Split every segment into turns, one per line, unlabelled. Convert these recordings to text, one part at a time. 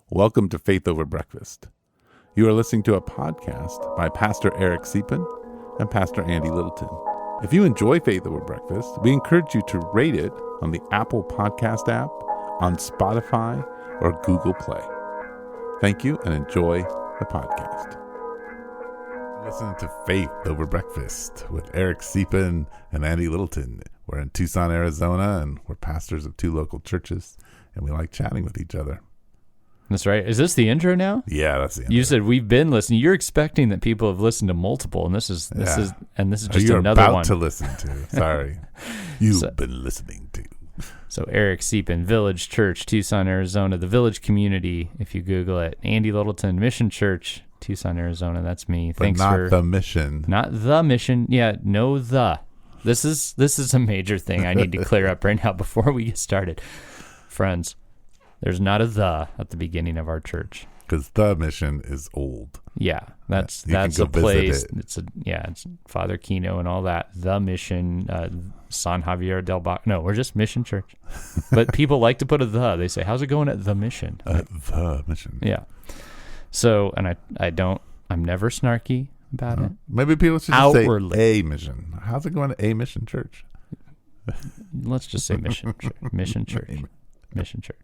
Welcome to Faith Over Breakfast. You are listening to a podcast by Pastor Eric Siepen and Pastor Andy Littleton. If you enjoy Faith Over Breakfast, we encourage you to rate it on the Apple Podcast app, on Spotify, or Google Play. Thank you and enjoy the podcast. Listen to Faith Over Breakfast with Eric Siepen and Andy Littleton. We're in Tucson, Arizona, and we're pastors of two local churches, and we like chatting with each other.
That's right. Is this the intro now?
Yeah, that's the intro.
You said we've been listening. You're expecting that people have listened to multiple, and this is just
You're
another
about
one
to listen to. Sorry, you've been listening to.
So Eric Siepen, Village Church, Tucson, Arizona, the Village Community. If you Google it, Andy Littleton, Mission Church, Tucson, Arizona. That's me.
But not the mission.
Not the mission. Yeah, no the. This is a major thing I need to clear up right now before we get started, friends. There's not a the at the beginning of our church.
Because the mission is old.
Yeah, that's a place. It's Father Kino and all that. The mission, San Javier del Bac. No, we're just Mission Church. But people like to put a the. They say, "How's it going at the mission?"
The mission.
Yeah. So, and I'm never snarky about it.
Maybe people should just say a mission. How's it going at a mission church?
Let's just say Mission Church. Mission Church. Mission Church.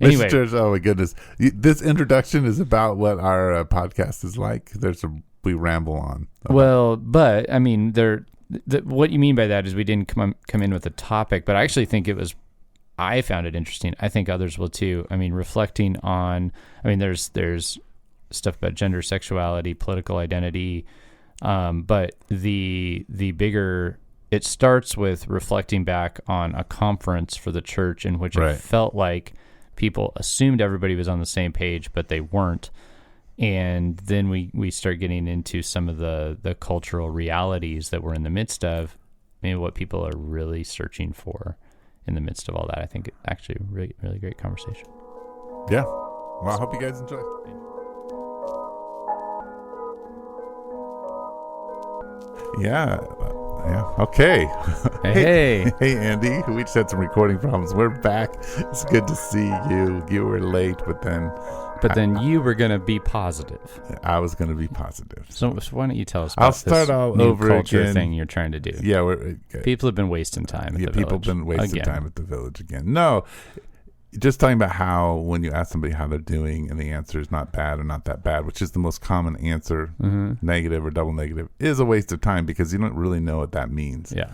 Anyway,
Mission Church. Oh my goodness! This introduction is about what our podcast is like. We ramble on.
Well, but I mean, what you mean by that is we didn't come in with a topic, but I actually think I found it interesting. I think others will too. I mean, reflecting on. I mean, there's stuff about gender, sexuality, political identity, but the bigger. It starts with reflecting back on a conference for the church in which it felt like people assumed everybody was on the same page, but they weren't. And then we start getting into some of the cultural realities that we're in the midst of, maybe what people are really searching for in the midst of all that. I think it's actually a really, really great conversation.
Yeah. Well, I hope you guys enjoy. Yeah. Okay.
Hey,
Andy. We just had some recording problems. We're back. It's good to see you. You were late, but then
you were going to be positive.
I was going to be positive.
So why don't you tell us about
I'll start
this
all
new
over
culture
again.
thing you're trying to do?
Yeah,
people have been wasting time.
People have been wasting time at the Village again. No, just talking about how when you ask somebody how they're doing and the answer is not bad or not that bad, which is the most common answer, negative or double negative, is a waste of time because you don't really know what that means.
Yeah.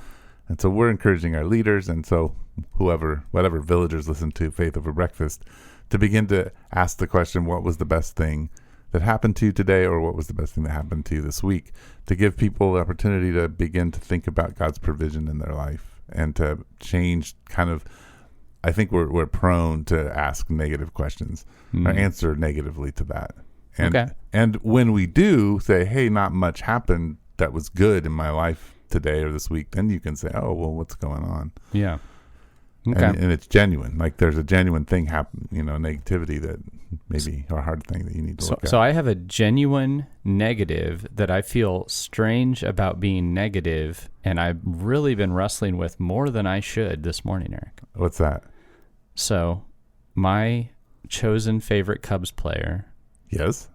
And so we're encouraging our leaders, and so whatever villagers listen to Faith Over Breakfast, to begin to ask the question, what was the best thing that happened to you today, or what was the best thing that happened to you this week, to give people the opportunity to begin to think about God's provision in their life and to change kind of. I think we're prone to ask negative questions or answer negatively to that. And when we do say, hey, not much happened that was good in my life today or this week, then you can say, oh, well, what's going on?
Yeah. Okay.
And it's genuine. Like there's a genuine thing happen, negativity that maybe or a hard thing that you need to look at.
So I have a genuine negative that I feel strange about being negative, and I've really been wrestling with more than I should this morning, Eric.
What's that?
So my chosen favorite Cubs player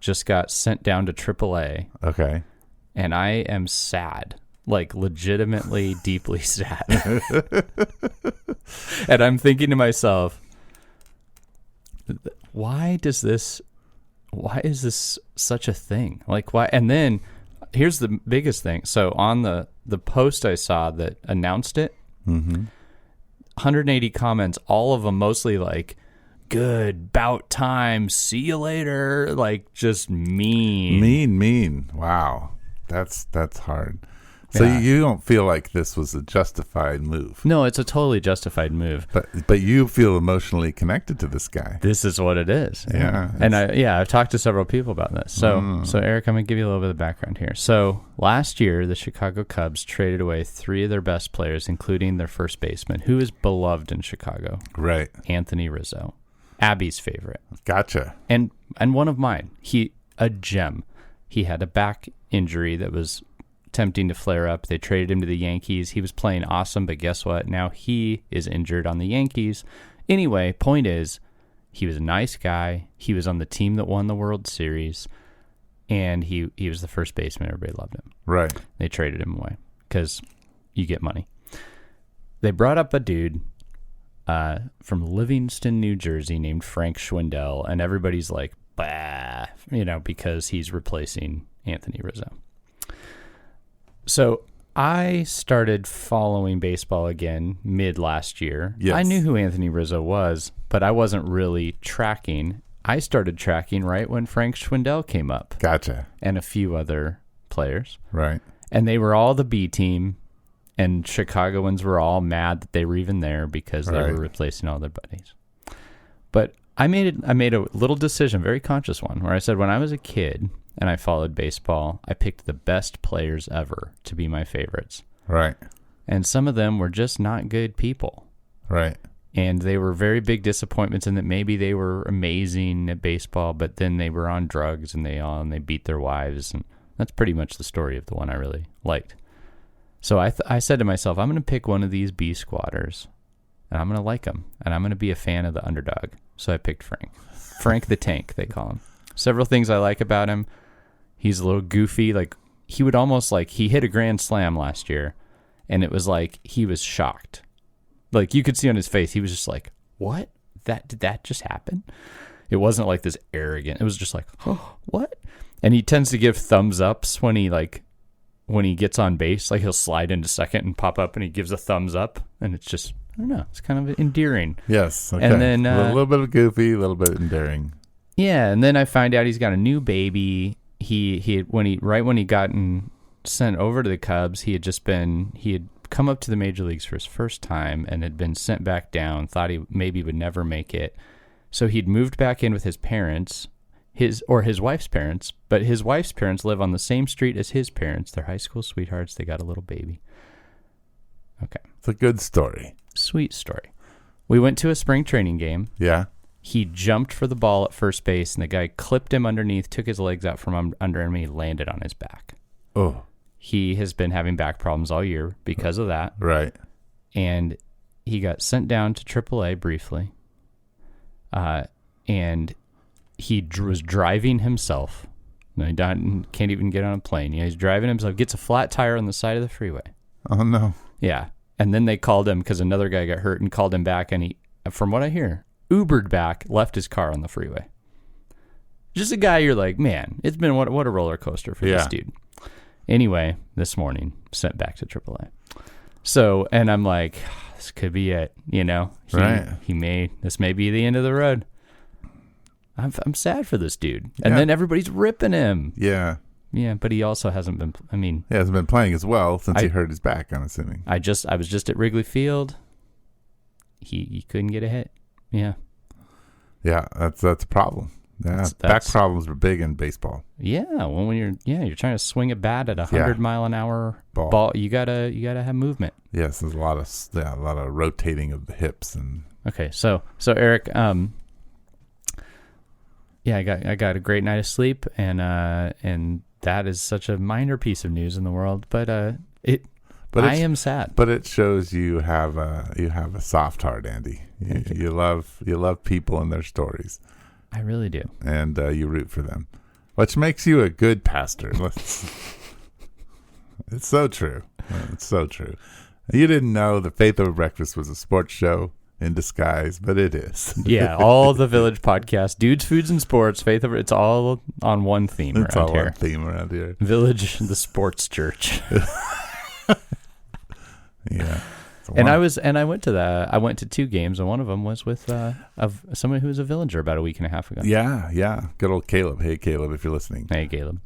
just got sent down to AAA.
Okay.
And I am sad. Like legitimately deeply sad. And I'm thinking to myself, why is this such a thing? Like why? And then here's the biggest thing. So on the post I saw that announced it, 180 comments, all of them mostly like, good, bout time, see you later. Like just mean. Wow. That's hard. So you don't feel like this was a justified move? No, it's a totally justified move.
But you feel emotionally connected to this guy.
This is what it is.
Yeah.
And I've talked to several people about this. So Eric, I'm going to give you a little bit of background here. So last year, the Chicago Cubs traded away 3 of their best players, including their first baseman, who is beloved in Chicago.
Right.
Anthony Rizzo. Abby's favorite.
Gotcha.
And one of mine. A gem. He had a back injury that was tempting to flare up. They traded him to the Yankees. He was playing awesome, but guess what? Now he is injured on the Yankees. Anyway, point is, He was a nice guy. He was on the team that won the World Series, and he was the first baseman. Everybody loved him.
Right.
They traded him away because you get money. They brought up a dude from Livingston, New Jersey, named Frank Schwindel, and everybody's like, bah, because he's replacing Anthony Rizzo. So I started following baseball again mid last year.
Yes.
I knew who Anthony Rizzo was, but I wasn't really tracking. I started tracking right when Frank Schwindel came up.
Gotcha.
And a few other players.
Right.
And they were all the B team, and Chicagoans were all mad that they were even there because they were replacing all their buddies. But I made a little decision, very conscious one, where I said when I was a kid and I followed baseball, I picked the best players ever to be my favorites.
Right.
And some of them were just not good people.
Right.
And they were very big disappointments in that maybe they were amazing at baseball, but then they were on drugs and they beat their wives. And that's pretty much the story of the one I really liked. So I said to myself, I'm going to pick one of these B squatters, and I'm going to like them, and I'm going to be a fan of the underdog. So I picked Frank. Frank the Tank, they call him. Several things I like about him. He's a little goofy. Like, he would almost he hit a grand slam last year, and it was like he was shocked. Like, you could see on his face, he was just like, what? Did that just happen? It wasn't like this arrogant. It was just like, oh, what? And he tends to give thumbs ups when he gets on base. Like, he'll slide into second and pop up, and he gives a thumbs up, and it's just, I don't know, it's kind of endearing.
Yes. Okay.
And then
a little bit of goofy, a little bit endearing.
Yeah, and then I find out he's got a new baby. When he gotten sent over to the Cubs, he had come up to the major leagues for his first time and had been sent back down. Thought he maybe would never make it, so he'd moved back in with his parents, his wife's parents. But his wife's parents live on the same street as his parents. They're high school sweethearts. They got a little baby. Okay,
it's a good story.
Sweet story. We went to a spring training game.
Yeah.
He jumped for the ball at first base, and the guy clipped him underneath, took his legs out from under him, and he landed on his back.
Oh.
He has been having back problems all year because of that.
Right.
And he got sent down to AAA briefly. And he was driving himself. No, he can't even get on a plane. Yeah, he's driving himself, gets a flat tire on the side of the freeway.
Oh, no.
Yeah. And then they called him because another guy got hurt and called him back. And he, from what I hear, Ubered back, left his car on the freeway. Just a guy you're like, man, it's been what a roller coaster for this dude. Anyway, this morning, sent back to AAA. So, and I'm like, this could be it, This may be the end of the road. I'm sad for this dude. And then everybody's ripping him.
Yeah.
Yeah, but he also hasn't been,
he hasn't been playing as well since he hurt his back, I'm assuming.
I was just at Wrigley Field. He couldn't get a hit. Yeah.
Yeah, that's a problem. Yeah, back problems are big in baseball.
Yeah, well, when you're trying to swing a bat at 100 mile an hour ball, you gotta have movement.
Yes, there's a lot of rotating of the hips and.
Okay, so Eric, I got a great night of sleep, and that is such a minor piece of news in the world, but I am sad.
But it shows you have a soft heart, Andy. You love people and their stories.
I really do.
And you root for them, which makes you a good pastor. It's so true. It's so true. You didn't know the Faith Over Breakfast was a sports show in disguise, but it is.
Yeah, all the Village podcasts, Dudes, Foods, and Sports, Faith Over, it's all on one theme around here. It's all one
theme around here.
Village, the sports church.
Yeah.
And I went to 2 games, and one of them was with of someone who was a villager about a week and a half ago.
Yeah. Good old Caleb. Hey, Caleb, if you're listening.
Hey, Caleb.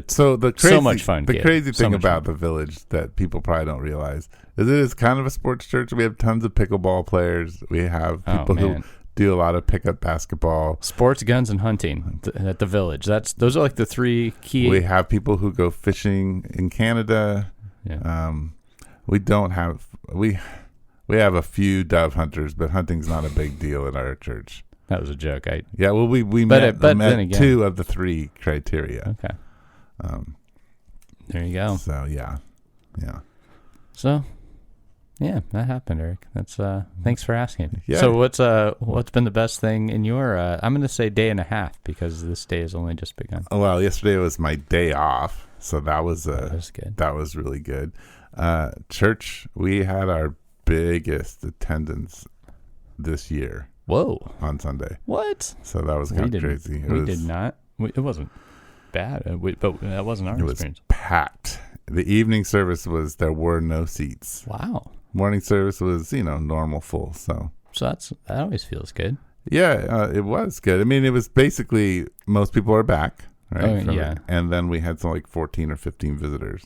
So much fun. The crazy
so
thing about the Village that people probably don't realize is it is kind of a sports church. We have tons of pickleball players. We have people who do a lot of pickup basketball,
sports, guns, and hunting at the Village. Those are like the 3 key.
We have people who go fishing in Canada. Yeah. We don't have we have a few dove hunters, but hunting's not a big deal in our church.
That was a joke.
We met
then again,
2 of the 3 criteria.
Okay. There you go.
So yeah.
So Yeah, that happened, Eric. That's thanks for asking.
Yeah.
So what's been the best thing in your I'm going to say day and a half because this day has only just begun.
Oh, well, yesterday was my day off, so that was
good.
That was really good. Church, we had our biggest attendance this year.
Whoa.
On Sunday.
What?
So that was kind of crazy.
We did not. It wasn't bad, but that wasn't our experience.
It was packed. The evening service there were no seats.
Wow.
Morning service was, normal full. So
that always feels good.
Yeah, it was good. I mean, it was basically most people are back, right?
Yeah.
And then we had some 14 or 15 visitors.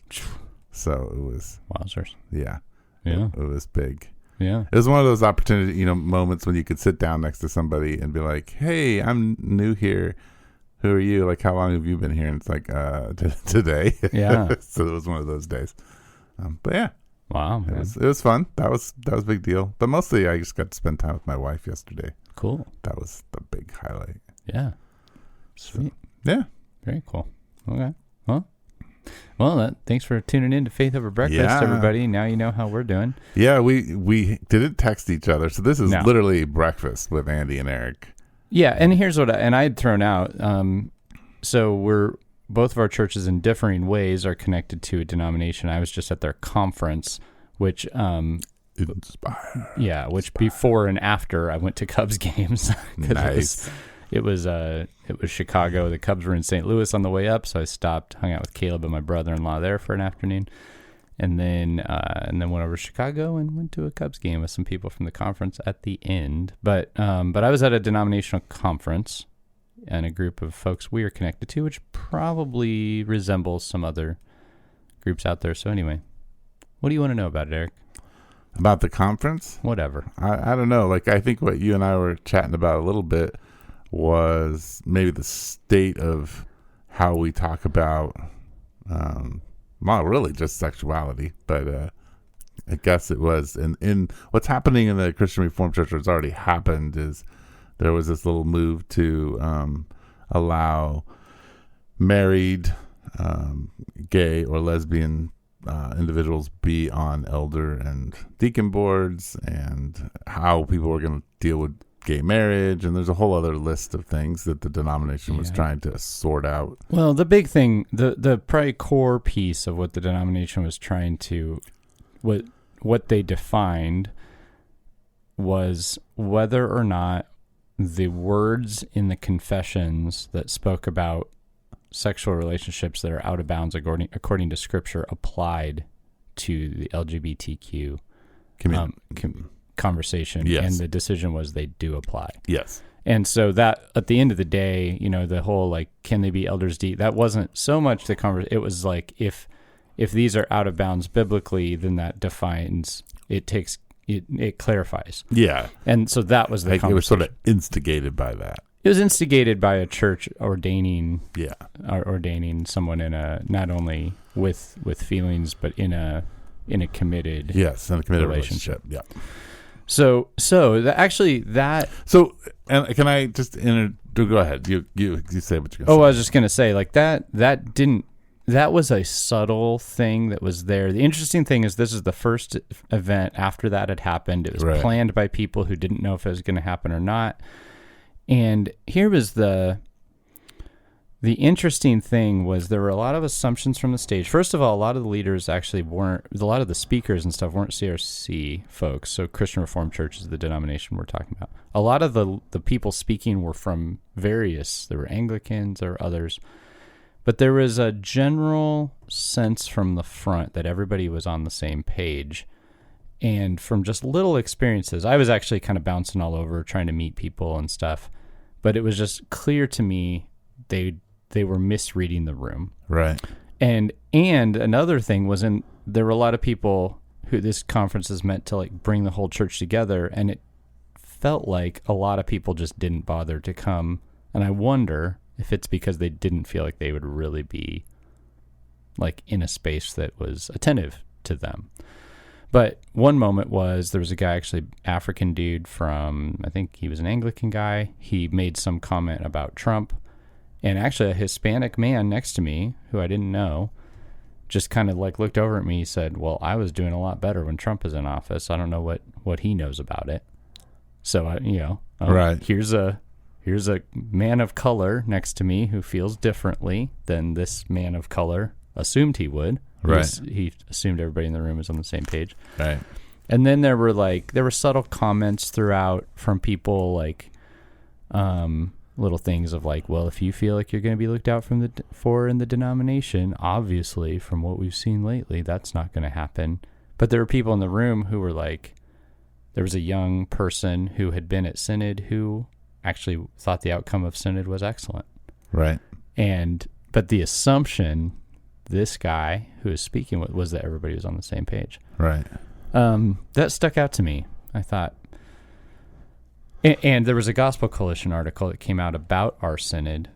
So it was.
Wowzers.
Yeah.
Yeah.
It was big.
Yeah.
It was one of those opportunity, moments when you could sit down next to somebody and be like, hey, I'm new here. Who are you? Like, how long have you been here? And it's like, today.
Yeah.
So it was one of those days. But yeah.
Wow. Man.
It was fun. That was a big deal. But mostly I just got to spend time with my wife yesterday.
Cool.
That was the big highlight.
Yeah. Sweet.
So, yeah.
Very cool. Okay. Well, thanks for tuning in to Faith Over Breakfast, everybody. Now you know how we're doing.
Yeah, we didn't text each other, so this is literally breakfast with Andy and Eric.
Yeah, and here's what I had thrown out. So both of our churches in differing ways are connected to a denomination. I was just at their conference, which
Inspire.
Yeah, which before and after I went to Cubs games.
Nice.
It was Chicago. The Cubs were in St. Louis on the way up, so I stopped, hung out with Caleb and my brother-in-law there for an afternoon, and then went over to Chicago and went to a Cubs game with some people from the conference at the end. But I was at a denominational conference and a group of folks we are connected to, which probably resembles some other groups out there. So anyway, what do you want to know about it, Eric?
About the conference?
Whatever.
I don't know. I think what you and I were chatting about a little bit was maybe the state of how we talk about, really just sexuality, but I guess it was in what's happening in the Christian Reformed Church, what's already happened is there was this little move to allow married gay or lesbian individuals be on elder and deacon boards, and how people were going to deal with gay marriage, and there's a whole other list of things that the denomination was trying to sort out.
Well, the big thing, the probably core piece of what the denomination was trying to, what they defined was whether or not the words in the confessions that spoke about sexual relationships that are out of bounds according to Scripture applied to the LGBTQ conversation.
Yes.
And the decision was they do apply.
Yes.
And so that at the end of the day, the whole can they be elders that wasn't so much the conversation. It was if these are out of bounds biblically, then that defines, it clarifies.
Yeah.
And so that was the conversation.
It was sort of instigated by that.
It was instigated by a church ordaining someone in not only with feelings, but in a committed
relationship. Yeah.
So
and can I just go ahead? You say what you're going to say.
Oh, I was just going to say that was a subtle thing that was there. The interesting thing is this is the first event after that had happened. It was planned by people who didn't know if it was going to happen or not. And here was the interesting thing was there were a lot of assumptions from the stage. First of all, a lot of the leaders actually a lot of the speakers and stuff weren't CRC folks. So Christian Reformed Church is the denomination we're talking about. A lot of the people speaking were from there were Anglicans or others. But there was a general sense from the front that everybody was on the same page. And from just little experiences, I was actually kind of bouncing all over trying to meet people and stuff. But it was just clear to me they were misreading the room.
Right.
And another thing was there were a lot of people who this conference is meant to bring the whole church together, and it felt like a lot of people just didn't bother to come. And I wonder if it's because they didn't feel like they would really be in a space that was attentive to them. But one moment there was a guy, actually African dude from, I think he was an Anglican guy. He made some comment about Trump, and actually a Hispanic man next to me who I didn't know just kind of like looked over at me. He said, well, I was doing a lot better when Trump was in office. I don't know what he knows about it. So,
Right.
here's a man of color next to me who feels differently than this man of color assumed he would.
Right.
He assumed everybody in the room was on the same page.
Right.
And then there were subtle comments throughout from people, like little things of like, well, if you feel like you're going to be looked out for in the denomination, obviously from what we've seen lately, that's not going to happen. But there were people in the room who were like, there was a young person who had been at Synod who actually thought the outcome of Synod was excellent.
Right.
But the assumption this guy who was speaking with was that everybody was on the same page.
Right.
That stuck out to me. I thought, and there was a Gospel Coalition article that came out about our Synod,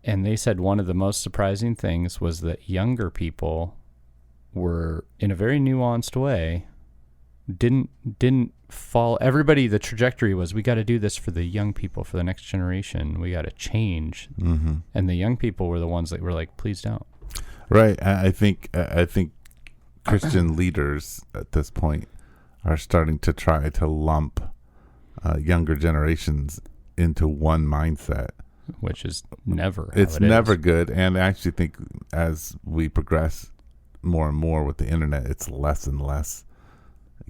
and they said one of the most surprising things was that younger people were, in a very nuanced way, didn't fall. Everybody, the trajectory was, we got to do this for the young people, for the next generation. We got to change.
Mm-hmm.
And the young people were the ones that were like, please don't.
Right. I think Christian leaders at this point are starting to try to lump younger generations into one mindset,
which is never.
It's never good. And I actually think as we progress more and more with the internet, it's less and less.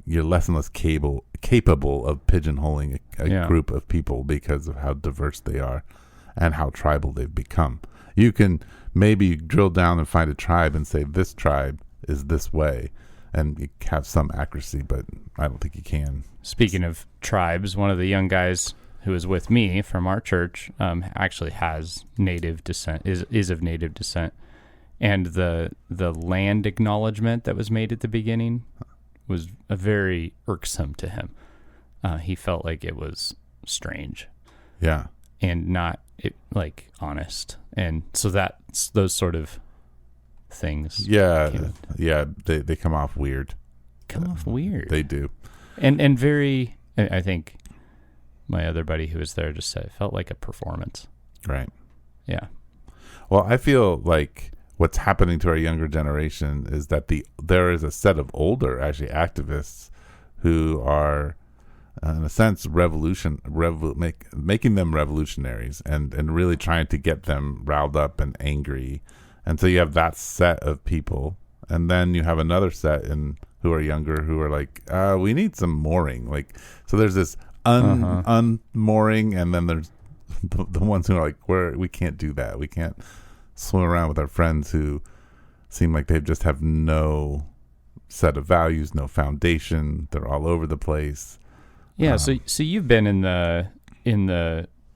You're less and less capable of pigeonholing a group of people because of how diverse they are and how tribal they've become. You can maybe drill down and find a tribe and say this tribe is this way, and you have some accuracy, but I don't think you can.
Speaking of tribes, one of the young guys who is with me from our church actually has native descent, is of native descent, and the land acknowledgement that was made at the beginning was very irksome to him. He felt like it was strange, and not honest, and so that's those sort of things.
They come off weird. They do,
and very. I think my other buddy who was there just said it felt like a performance.
Right.
Yeah.
Well, I feel like what's happening to our younger generation is that there is a set of older actually activists who are in a sense making them revolutionaries and really trying to get them riled up and angry. And so you have that set of people, and then you have another set who are younger who are like, we need some mooring. So there's this unmooring, and then there's the ones who are like, we can't do that. We can't swim around with our friends who seem like they just have no set of values, no foundation. They're all over the place.
Yeah. So you've been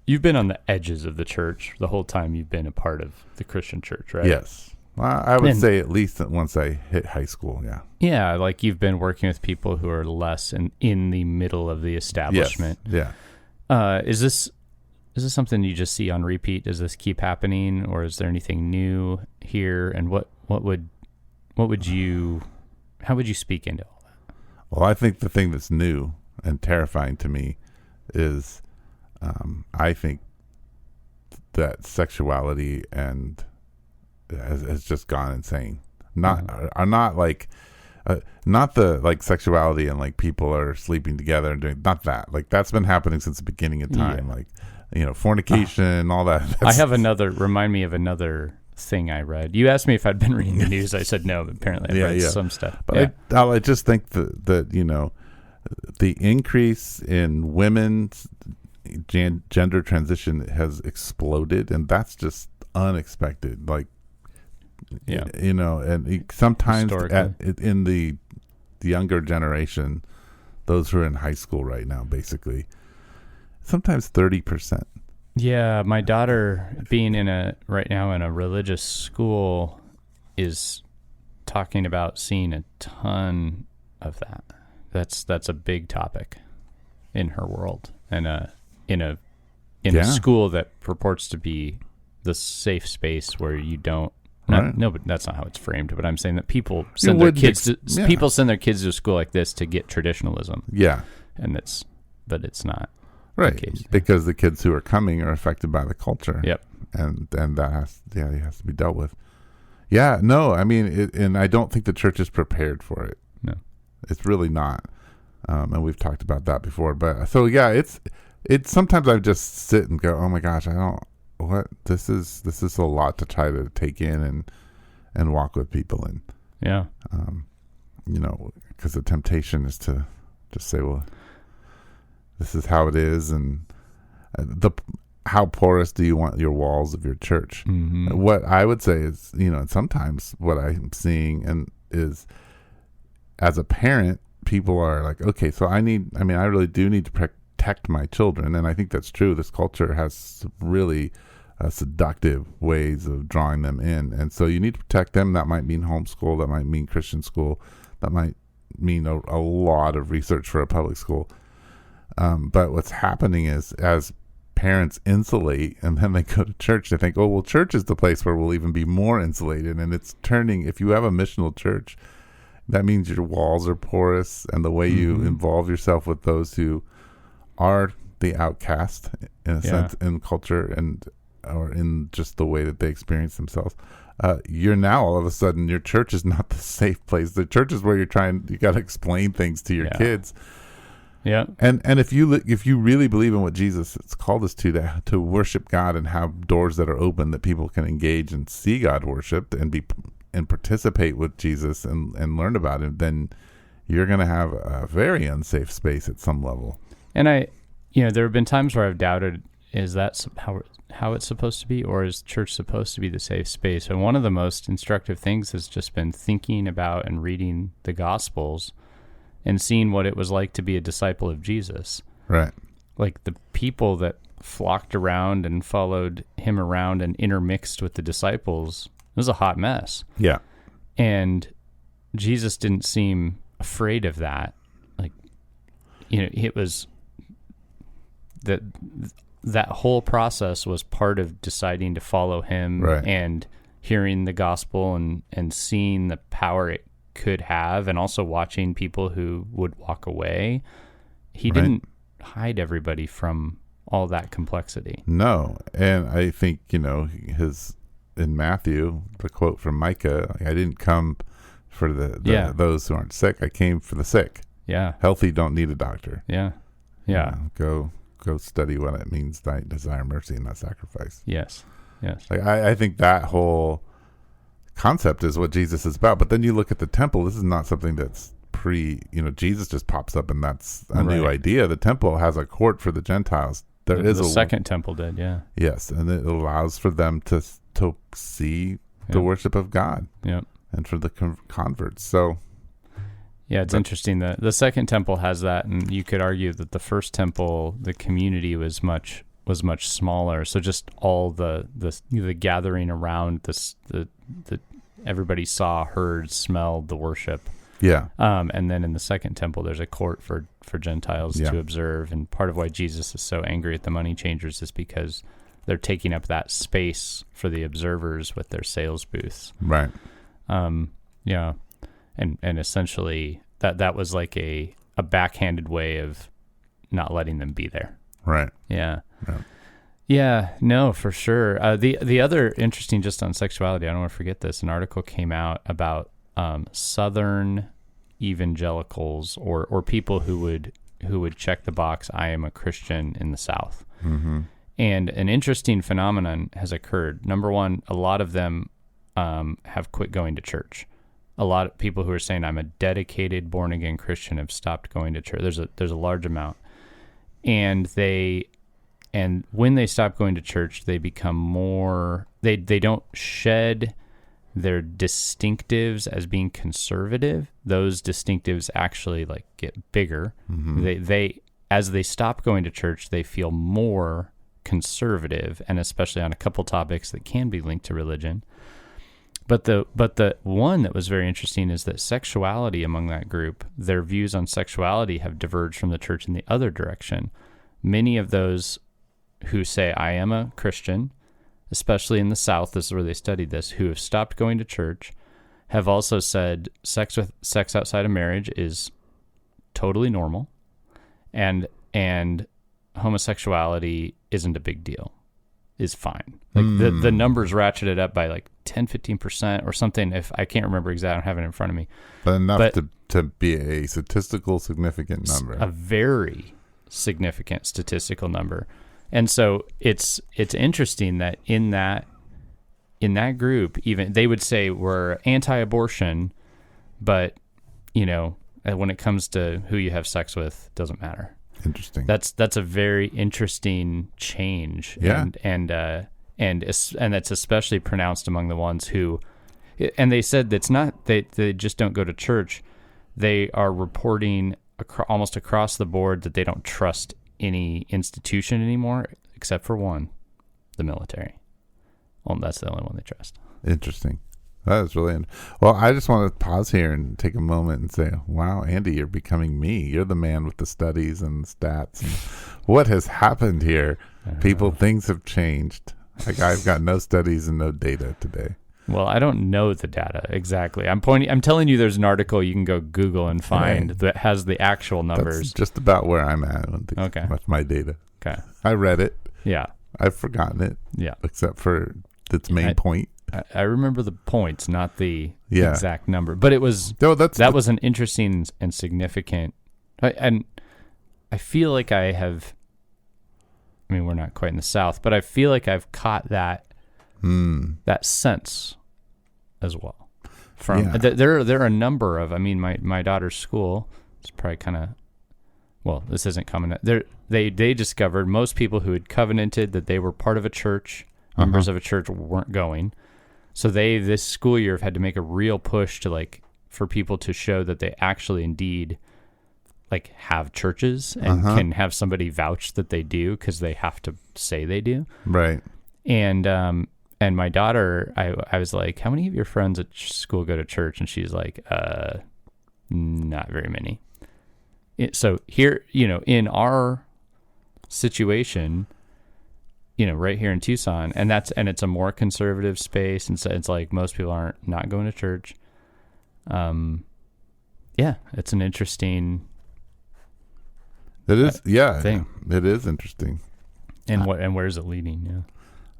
you've been on the edges of the church the whole time you've been a part of the Christian church, right?
Yes. Well, I would say at least once I hit high school. Yeah.
Yeah. Like you've been working with people who are less in the middle of the establishment.
Yes. Yeah.
Is this something you just see on repeat? Does this keep happening, or is there anything new here? And how would you speak into all that?
Well, I think the thing that's new and terrifying to me is, I think that sexuality and has just gone insane. Not the sexuality and people are sleeping together and doing, not that. That's been happening since the beginning of time. Yeah. Fornication, all that.
I have remind me of another thing I read. You asked me if I'd been reading the news. I said no, but apparently I've read some stuff.
But I just think that the increase in women's gender transition has exploded, and that's just unexpected. And sometimes in the younger generation, those who are in high school right now, basically, sometimes 30%.
Yeah, my daughter being right now in a religious school is talking about seeing a ton of that. That's a big topic in her world, and in a school that purports to be the safe space where you don't. No, but that's not how it's framed. But I'm saying that people send their kids to a school like this to get traditionalism.
Yeah,
but it's not
right
the case.
Because the kids who are coming are affected by the culture.
Yep,
and that has to be dealt with. Yeah, no, I mean, and I don't think the church is prepared for it.
No.
It's really not. And we've talked about that before. But so, yeah, it's sometimes I just sit and go, oh my gosh, this is a lot to try to take in and walk with people in.
Yeah.
Because the temptation is to just say, well, this is how it is. And how porous do you want your walls of your church?
Mm-hmm.
What I would say is, sometimes what I'm seeing is as a parent, people are like, okay, so I really do need to protect my children. And I think that's true. This culture has really seductive ways of drawing them in. And so you need to protect them. That might mean homeschool. That might mean Christian school. That might mean a lot of research for a public school. But what's happening is, as parents insulate and then they go to church, they think, oh, well, church is the place where we'll even be more insulated. And it's turning, if you have a missional church, that means your walls are porous, and the way you involve yourself with those who are the outcast in a sense in culture or in just the way that they experience themselves. You're now all of a sudden, your church is not the safe place. The church is where you got to explain things to your kids.
Yeah.
And if you really believe in what Jesus has called us to worship God and have doors that are open that people can engage and see God worshiped and participate with Jesus and learn about him, then you're going to have a very unsafe space at some level.
And there have been times where I've doubted, is that how it's supposed to be, or is church supposed to be the safe space? And one of the most instructive things has just been thinking about and reading the Gospels and seeing what it was like to be a disciple of Jesus.
Right.
Like the people that flocked around and followed him around and intermixed with the disciples, it was a hot mess.
Yeah.
And Jesus didn't seem afraid of that. Like, it was that whole process was part of deciding to follow him,
right,
and hearing the gospel and seeing the power it could have, and also watching people who would walk away. He
right.
didn't hide everybody from all that complexity.
No. And I think, in Matthew, the quote from Micah, I didn't come for those who aren't sick. I came for the sick.
Yeah.
Healthy don't need a doctor.
Yeah. Yeah.
Go study what it means to desire mercy and not sacrifice.
Yes. Yes.
Like I think that whole concept is what Jesus is about. But then you look at the temple. This is not something that's Jesus just pops up and that's a new idea. The temple has a court for the Gentiles. The
second temple did, yeah.
Yes, and it allows for them to see the worship of God.
Yep.
And for the converts. So
yeah, it's interesting that the second temple has that, and you could argue that the first temple, the community was much smaller. So just all the gathering around the everybody saw, heard, smelled the worship.
Yeah.
And then in the second temple, there's a court for Gentiles to observe. And part of why Jesus is so angry at the money changers is because they're taking up that space for the observers with their sales booths.
Right.
Yeah. And essentially that was like a backhanded way of not letting them be there.
Right.
Yeah.
Right.
Yeah, no, for sure. The other interesting, just on sexuality, I don't want to forget this, an article came out about Southern evangelicals or people who would check the box, I am a Christian, in the South.
Mm-hmm.
And an interesting phenomenon has occurred. Number one, a lot of them have quit going to church. A lot of people who are saying, I'm a dedicated born-again Christian, have stopped going to church. There's a large amount. And when they stop going to church, they become more, they don't shed their distinctives as being conservative. Those distinctives actually get bigger. Mm-hmm. They as they stop going to church, they feel more conservative, and especially on a couple topics that can be linked to religion. But the one that was very interesting is that sexuality among that group, their views on sexuality have diverged from the church in the other direction. Many of those who say, I am a Christian, especially in the South, this is where they studied this, who have stopped going to church, have also said sex outside of marriage is totally normal, and homosexuality isn't a big deal, is fine. The numbers ratcheted up by 10-15% or something. If I can't remember exactly, I don't have it in front of me.
But enough to be a statistical significant number.
A very significant statistical number. And so it's interesting that in that group, even they would say we're anti-abortion, but when it comes to who you have sex with, it doesn't matter.
Interesting.
That's a very interesting change.
Yeah.
And that's especially pronounced among the ones who, and they said that's not they just don't go to church. They are reporting almost across the board that they don't trust any institution anymore except for one, the military. Well, that's the only one they trust.
Interesting. That is really well. I just want to pause here and take a moment and say, wow, Andy, you're becoming me. You're the man with the studies and stats. And what has happened here? Things have changed. Like, I've got no studies and no data today.
Well, I don't know the data exactly. I'm telling you, there's an article you can go Google and find that has the actual numbers.
That's just about where I'm at with my data.
Okay.
I read it.
Yeah.
I've forgotten it.
Yeah.
Except for its main point.
I remember the points, not the exact number. But it was that was an interesting and significant. And I feel like I have. I mean, we're not quite in the South, but I feel like I've caught that sense as well. There are a number of. I mean, my daughter's school. It's probably kind of. Well, this isn't common. They discovered most people who had covenanted that they were part of a church, members of a church, weren't going. So this school year have had to make a real push to for people to show that they actually indeed have churches and can have somebody vouch that they do, because they have to say they do.
Right.
And my daughter, I was like, how many of your friends at school go to church? And she's like, not very many. So here, in our situation, right here in Tucson, and it's a more conservative space, and so it's like most people aren't not going to church. It's an interesting.
It is,
thing.
It is interesting.
And where's it leading? Yeah.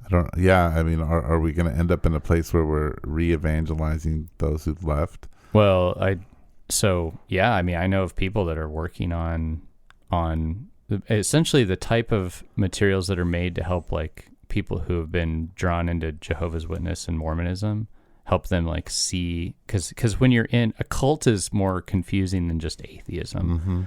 I don't. Yeah, I mean, are we going to end up in a place where we're re-evangelizing those who've left?
Well, I know of people that are working on essentially the type of materials that are made to help people who have been drawn into Jehovah's Witness and Mormonism, help them see, because when you're in a cult is more confusing than just atheism,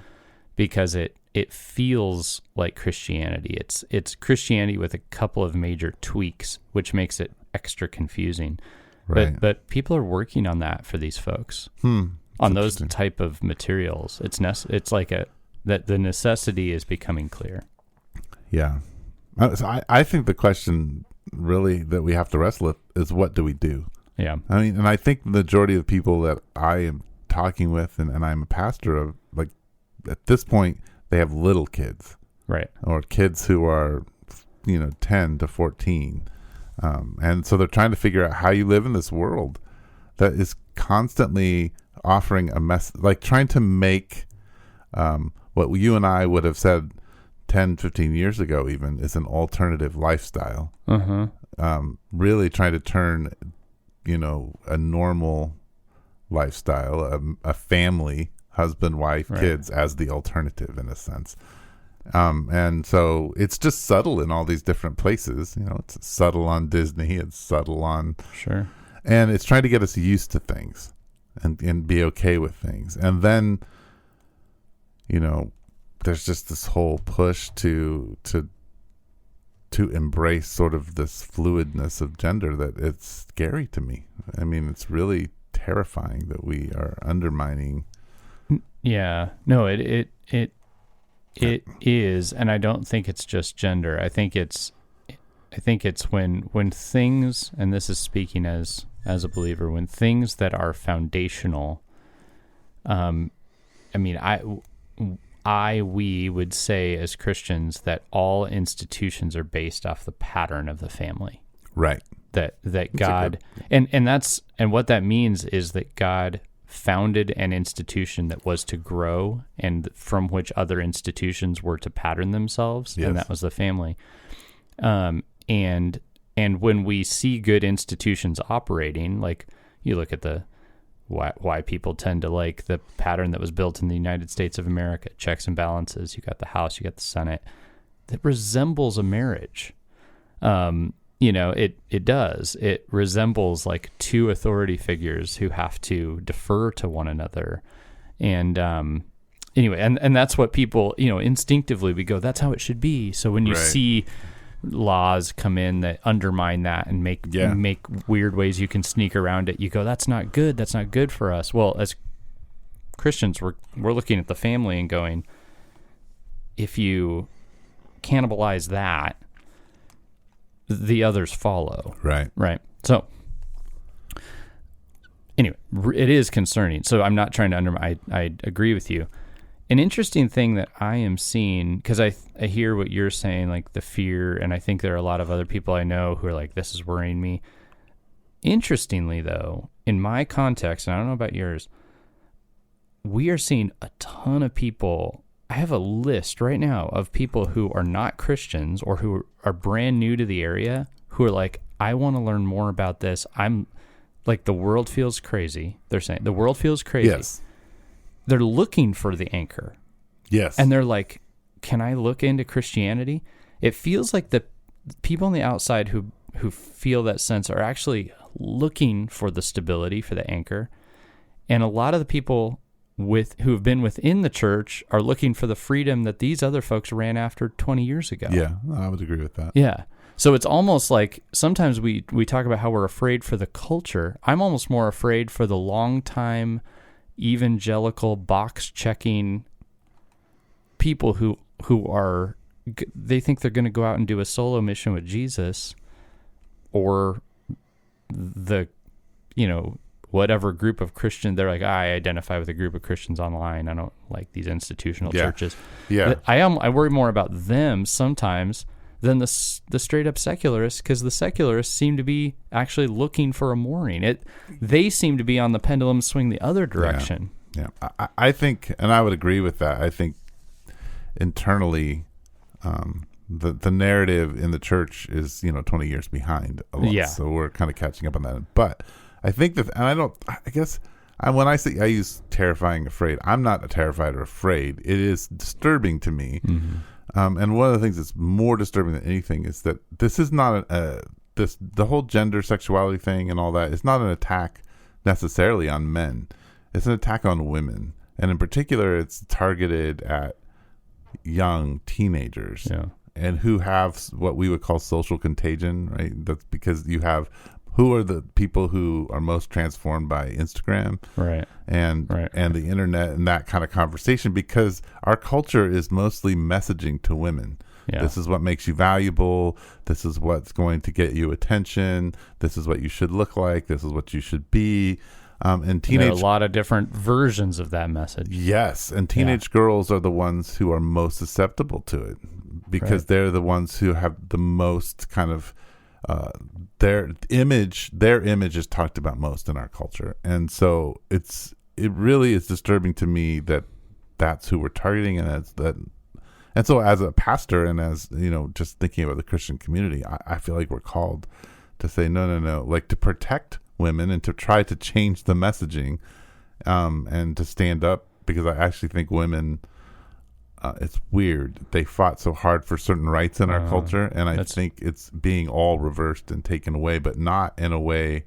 because it feels like Christianity. It's Christianity with a couple of major tweaks, which makes it extra confusing. Right. But people are working on that for these folks. On those type of materials. It's like that the necessity is becoming clear. Yeah.
So I think the question really that we have to wrestle with is, what do we do?
Yeah.
I mean, and I think the majority of people that I am talking with, and I'm a pastor of, at this point, they have little kids.
Right.
Or kids who are, 10 to 14. And so they're trying to figure out how you live in this world that is constantly offering a mess, trying to make what you and I would have said 10, 15 years ago even is an alternative lifestyle. Really trying to turn, a normal lifestyle, a family, husband, wife, kids, as the alternative in a sense. And so it's just subtle in all these different places. It's subtle on Disney. It's subtle on...
Sure.
And it's trying to get us used to things and be okay with things. And then, there's just this whole push to embrace sort of this fluidness of gender that it's scary to me. I mean, it's really terrifying that we are undermining.
Yeah. No, it is, and I don't think it's just gender. I think it's when things, and this is speaking as a believer, when things that are foundational, we would say as Christians that all institutions are based off the pattern of the family.
Right.
That God, and what that means is that God founded an institution that was to grow and from which other institutions were to pattern themselves. Yes. And that was the family. And And when we see good institutions operating, like you look at the why people tend to like the pattern that was built in the United States of America, checks and balances. You got the House, you got the Senate, that resembles a marriage. It does. It resembles like two authority figures who have to defer to one another. And anyway, and that's what people, instinctively we go, that's how it should be. So when you see laws come in that undermine that and make weird ways you can sneak around it, you go, that's not good. That's not good for us. Well, as Christians, we're looking at the family and going, if you cannibalize that, the others follow.
Right.
So anyway, it is concerning. So I'm not trying to undermine. I agree with you. An interesting thing that I am seeing, because I hear what you're saying, like the fear, and I think there are a lot of other people I know who are like, this is worrying me. Interestingly, though, in my context, and I don't know about yours, we are seeing a ton of people. I have a list right now of people who are not Christians or who are brand new to the area who are like, I want to learn more about this. I'm like, the world feels crazy. They're saying the world feels crazy.
Yes.
They're looking for the anchor.
Yes.
And they're like, can I look into Christianity? It feels like the people on the outside who feel that sense are actually looking for the stability, for the anchor. And a lot of the people who have been within the church are looking for the freedom that these other folks ran after 20 years ago.
Yeah, I would agree with that.
Yeah. So it's almost like sometimes we talk about how we're afraid for the culture. I'm almost more afraid for the long-time evangelical box-checking people who are, they think they're going to go out and do a solo mission with Jesus, or the, whatever group of Christians. They're like, I identify with a group of Christians online. I don't like these institutional churches.
Yeah.
I worry more about them sometimes than the straight up secularists, because the secularists seem to be actually looking for a mooring. They seem to be on the pendulum swing the other direction.
Yeah. I think, and I would agree with that. I think internally, the narrative in the church is 20 years behind a lot.
Yeah.
So we're kind of catching up on that. But I think that, and when I say I use terrifying, afraid, I'm not terrified or afraid. It is disturbing to me.
Mm-hmm.
And one of the things that's more disturbing than anything is that this is not the whole gender, sexuality thing and all that is not an attack necessarily on men. It's an attack on women. And in particular, it's targeted at young teenagers and who have what we would call social contagion, right? That's because you have, who are the people who are most transformed by Instagram,
right,
and the internet and that kind of conversation, because our culture is mostly messaging to women. Yeah. This is what makes you valuable. This is what's going to get you attention. This is what you should look like. This is what you should be. And
there are a lot of different versions of that message.
Yes, and teenage girls are the ones who are most susceptible to it, because they're the ones who have the most kind of their image is talked about most in our culture. And so it really is disturbing to me that that's who we're targeting. And so as a pastor and as, just thinking about the Christian community, I feel like we're called to say, no, like to protect women and to try to change the messaging, and to stand up, because I actually think women, it's weird. They fought so hard for certain rights in our culture, and I think it's being all reversed and taken away, but not in a way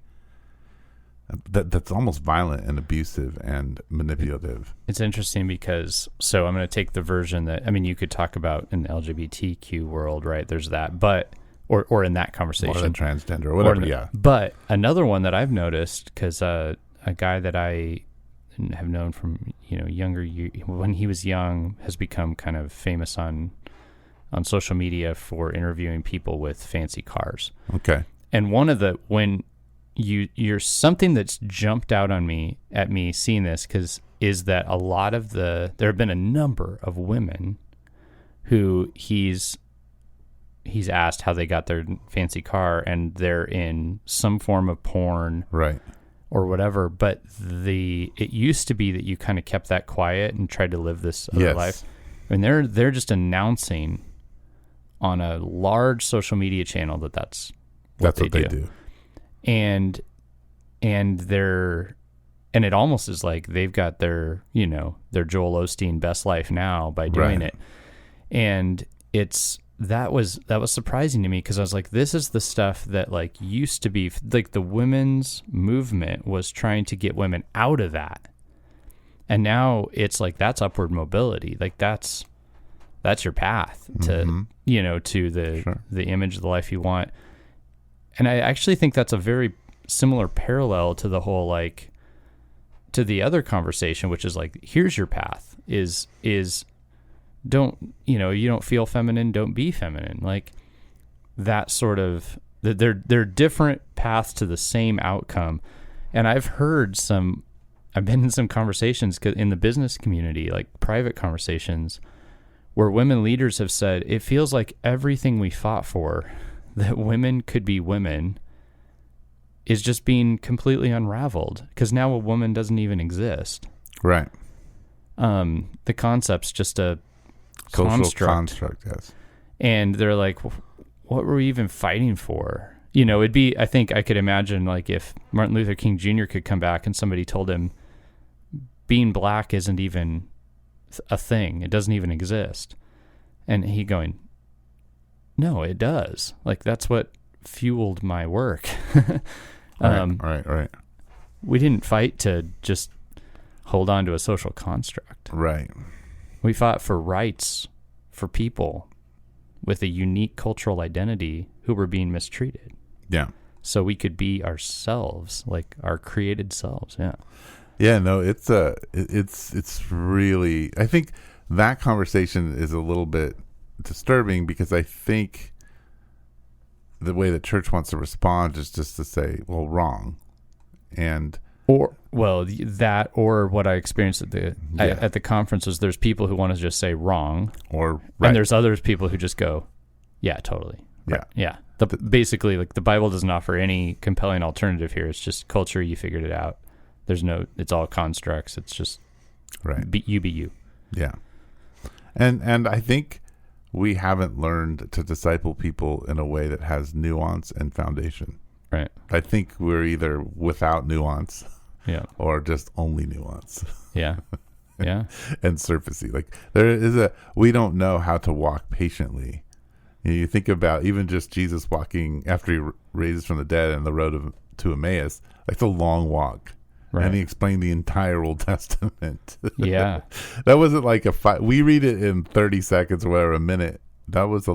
that's almost violent and abusive and manipulative.
It's interesting because, so I'm going to take the version that, you could talk about in the LGBTQ world, right? There's that, but, or in that conversation.
Or than transgender or whatever,
But another one that I've noticed, because a guy that I have known from younger, when he was young, has become kind of famous on social media for interviewing people with fancy cars.
Okay.
And one of the, when you're something that's jumped out at me seeing this, because is that a lot of there have been a number of women who he's asked how they got their fancy car, and they're in some form of porn,
right,
or whatever. But it used to be that you kind of kept that quiet and tried to live this other life. And they're just announcing on a large social media channel that's
That's what they do.
And it almost is like they've got their, their Joel Osteen best life now by doing it. And that was surprising to me, because I was like, this is the stuff that like used to be like the women's movement was trying to get women out of that. And now it's like, that's upward mobility. Like that's your path to, to the image of the life you want. And I actually think that's a very similar parallel to the whole, like, to the other conversation, which is like, here's your path is don't, you don't feel feminine, don't be feminine. Like that sort of, they're different paths to the same outcome. And I've been in some conversations in the business community, like private conversations, where women leaders have said, it feels like everything we fought for, that women could be women, is just being completely unraveled, because now a woman doesn't even exist.
Right.
The concept's just a
social construct, yes.
And they're like, what were we even fighting for? It'd be, I think I could imagine, like, if Martin Luther King Jr. could come back and somebody told him being black isn't even a thing, it doesn't even exist, and he going, no, it does. Like, that's what fueled my work.
Right.
We didn't fight to just hold on to a social construct.
Right.
We fought for rights for people with a unique cultural identity who were being mistreated.
Yeah.
So we could be ourselves, like our created selves. Yeah.
Yeah, no, it's really, I think that conversation is a little bit disturbing, because I think the way the church wants to respond is just to say, well, wrong. Or
what I experienced at the conference was, there's people who want to just say wrong, and there's others people who just go, yeah, totally.
Yeah.
Yeah. Basically, like, the Bible doesn't offer any compelling alternative here. It's just culture. You figured it out. It's all constructs. It's just you be you.
Yeah. And I think we haven't learned to disciple people in a way that has nuance and foundation.
Right.
I think we're either without nuance, or just only nuance.
Yeah. Yeah.
And surfacey. Like, we don't know how to walk patiently. You think about even just Jesus walking after he raises from the dead and the road to Emmaus. It's a long walk. Right. And he explained the entire Old Testament.
Yeah.
That wasn't like we read it in 30 seconds or whatever, a minute. That was I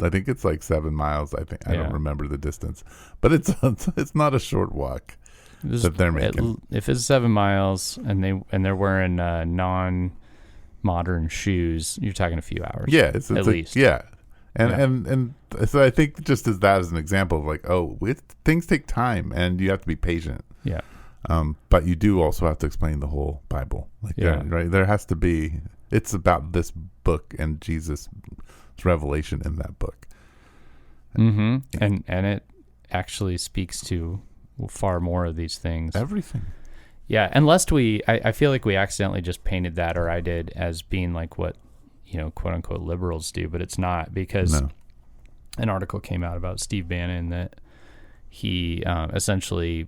think it's like 7 miles. I don't remember the distance, but it's not a short walk that they're making.
If it's 7 miles and they're wearing non-modern shoes, you're talking a few hours.
Yeah. At
least.
Yeah. And so I think just as that as an example of like, things take time and you have to be patient.
Yeah.
But you do also have to explain the whole Bible. Like, right? There has to be. It's about this book and Jesus' revelation in that book.
Mm-hmm. And it actually speaks to far more of these things.
Everything.
Yeah, unless I feel like we accidentally just painted that, or I did, as being like what, quote unquote liberals do, but it's not, because an article came out about Steve Bannon that he essentially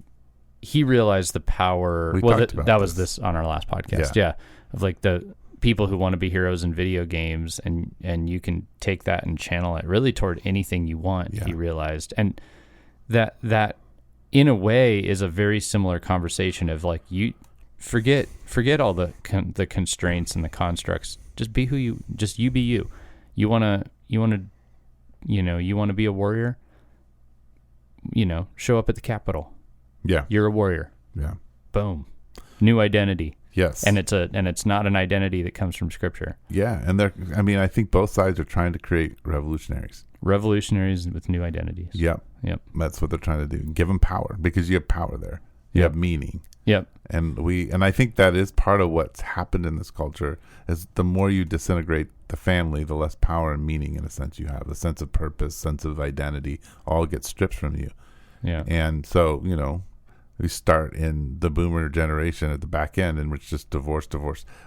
he realized the power. That was this on our last podcast. Yeah, of like the people who want to be heroes in video games, and you can take that and channel it really toward anything you want. He realized, and that in a way is a very similar conversation of like, you forget all the constraints and the constructs. Just be you be you. You want to be a warrior. Show up at the Capitol.
Yeah.
You're a warrior.
Yeah.
Boom. New identity.
Yes.
And it's not an identity that comes from Scripture.
Yeah, and I think both sides are trying to create revolutionaries.
Revolutionaries with new identities.
Yep. That's what they're trying to do. Give them power, because you have power there. You have meaning.
Yep.
And I think that is part of what's happened in this culture, is the more you disintegrate the family, the less power and meaning, in a sense, you have. The sense of purpose, sense of identity, all gets stripped from you.
Yeah.
And so, we start in the boomer generation at the back end, and it's just divorce.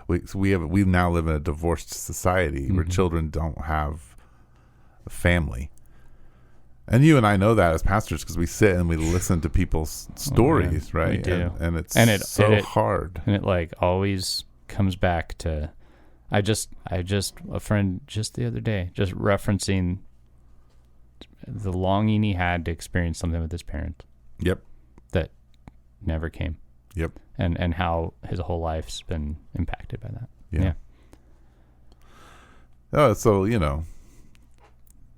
We now live in a divorced society where children don't have a family. And you and I know that as pastors because we sit and we listen to people's stories, right?
We do.
And it's hard.
And it like always comes back to, a friend just the other day, just referencing the longing he had to experience something with his parent.
Yep.
That never came.
Yep.
And how his whole life's been impacted by that.
Yeah. Oh, so,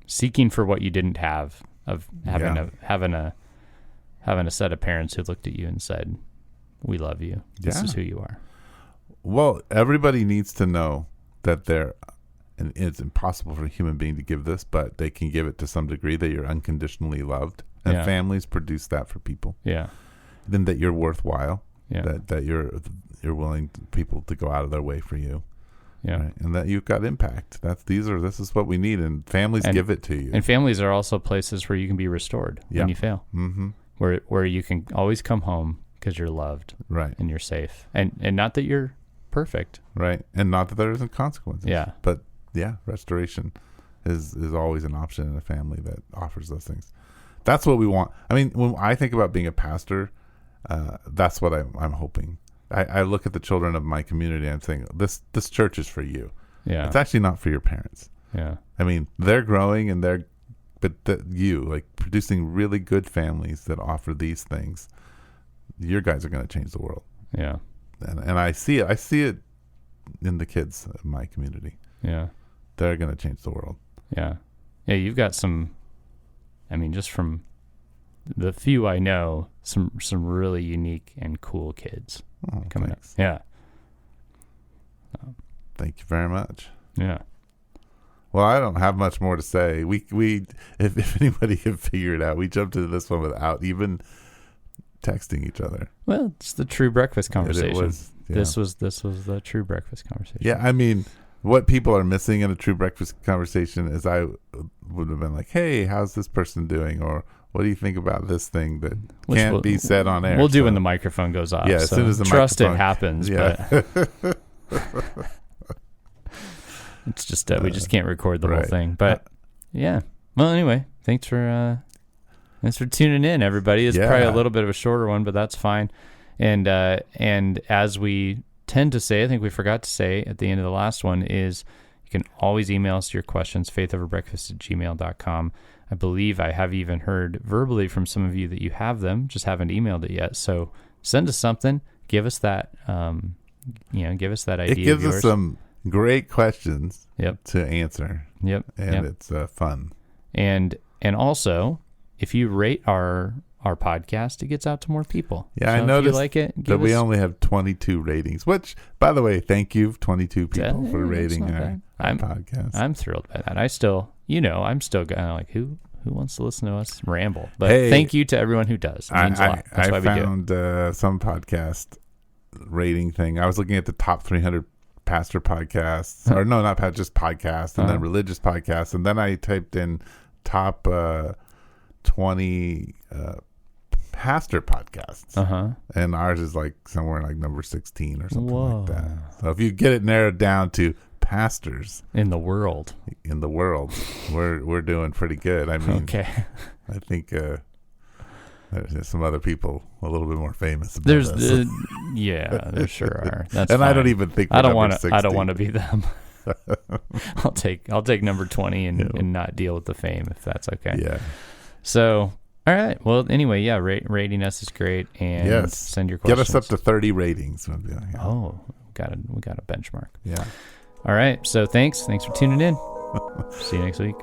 seeking for what you didn't have, of having a set of parents who looked at you and said, "We love you. This is who you are."
Well, everybody needs to know that and it's impossible for a human being to give this, but they can give it to some degree, that you're unconditionally loved, and families produce that for people. Yeah. Then that you're worthwhile. Yeah. That you're willing people to go out of their way for you. Yeah. Right? And that you've got impact. This is what we need, and families give it to you. And
families are also places where you can be restored when you fail. Mm-hmm. Where you can always come home because you're loved. Right. And you're safe. And not that you're perfect.
Right. And not that there isn't consequences. Yeah. But restoration is always an option in a family that offers those things. That's what we want. I mean, when I think about being a pastor, that's what I'm hoping. I look at the children of my community and I'm saying, this church is for you. Yeah. It's actually not for your parents. Yeah. I mean, they're growing but you, like, producing really good families that offer these things, your guys are going to change the world. Yeah. And I see it. I see it in the kids of my community. Yeah. They're going to change the world.
Yeah. Yeah, you've got some, just from the few I know, some really unique and cool kids coming up. Yeah.
Thank you very much. Yeah. Well, I don't have much more to say. We if anybody can figure it out, we jumped into this one without even texting each other.
Well, it's the true breakfast conversation. This was the true breakfast conversation.
Yeah, what people are missing in a true breakfast conversation is I would have been like, "Hey, how's this person doing?" Or, "What do you think about this thing that can't be said on air?"
We'll do when the microphone goes off.
Yeah, as soon as the
microphone...
it
happens. Yeah. But it's just we just can't record the whole thing. But yeah. Well, anyway, thanks for tuning in, everybody. It's probably a little bit of a shorter one, but that's fine. And as we tend to say, I think we forgot to say at the end of the last one, is you can always email us your questions, faithoverbreakfast@gmail.com. I believe I have even heard verbally from some of you that you have them, just haven't emailed it yet. So send us something. Give us that, give us that idea.
It gives us some great questions to answer. Yep. And it's fun.
And also, if you rate our podcast, it gets out to more people.
Yeah, so I noticed like it, that we only have 22 ratings, which, by the way, thank you, 22 people for rating our podcast.
I'm thrilled by that. I'm still I'm still kind of like, who wants to listen to us ramble? But thank you to everyone who does. It means a lot. That's why we do.
I found some podcast rating thing. I was looking at the top 300 pastor podcasts, or no, not just podcasts, and then religious podcasts, and then I typed in top 20 pastor podcasts, and ours is like somewhere like number 16 or something like that. So if you get it narrowed down to pastors
in the world,
we're doing pretty good. I mean, I think there's some other people a little bit more famous about
this. There sure are. That's
and
fine.
I don't even think
I don't want to be them. I'll take number 20 and not deal with the fame, if that's okay. Yeah. So, all right. Well, anyway, rating us is great, and send your questions.
Get us up to 30 ratings.
Oh, we got a benchmark. Yeah. All right. So thanks for tuning in. See you next week.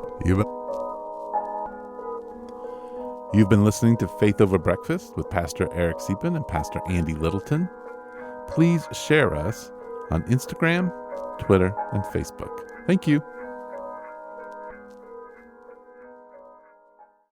You've been listening to Faith Over Breakfast with Pastor Eric Siepen and Pastor Andy Littleton. Please share us on Instagram, Twitter, and Facebook. Thank you.